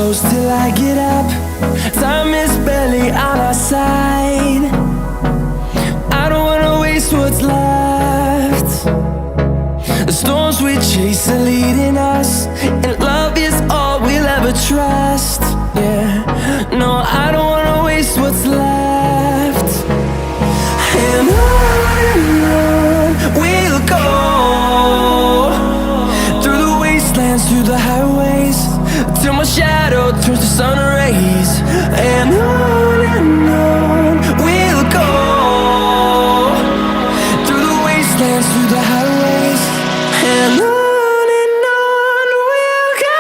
close till I get up. Time is barely on our side. I don't wanna waste what's left. The storms we chase are leading us, and love is all we'll ever trust. Yeah, no, I don't wanna waste what's left. And on we'll go, through the wastelands, through the highways, till my shadow turns to sun rays. And on we'll go, through the wastelands, through the highways, and on we'll go.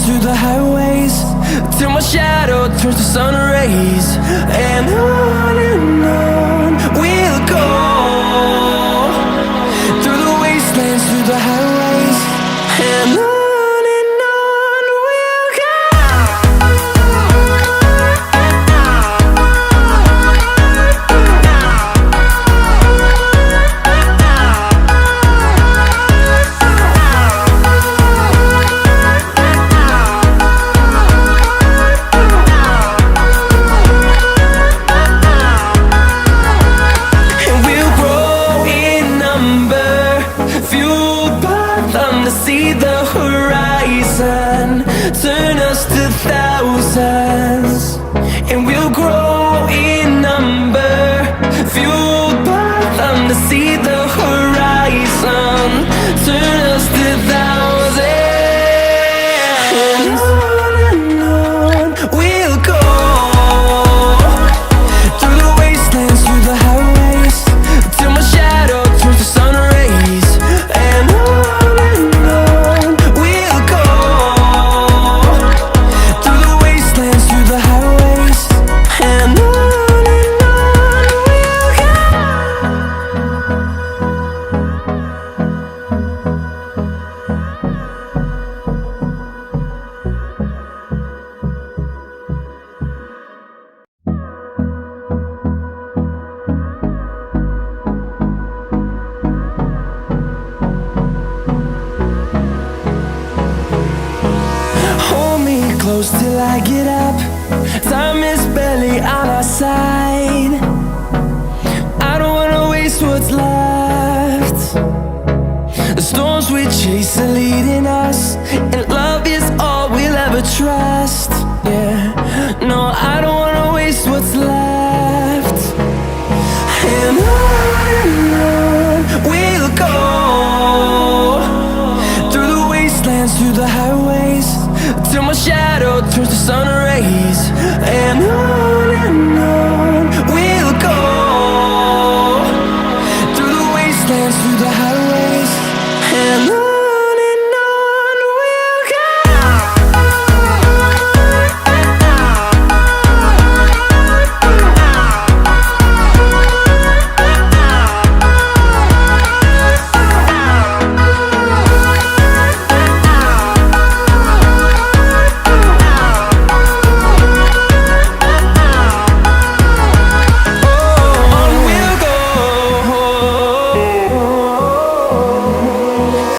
Through the highways, till my shadow turns to sun rays. And on we'll go, through the wastelands, through the highways, and on we'll go. See the horizon turn us to thousands, and we'll grow in number, fueled by them to see the horizon turn us to thousands. And on we'll go, through the wastelands, through the highways, till my shadow turns to sun rays. And close till I get up. Time is barely on our side. I don't wanna waste what's left. The storms we chase are leading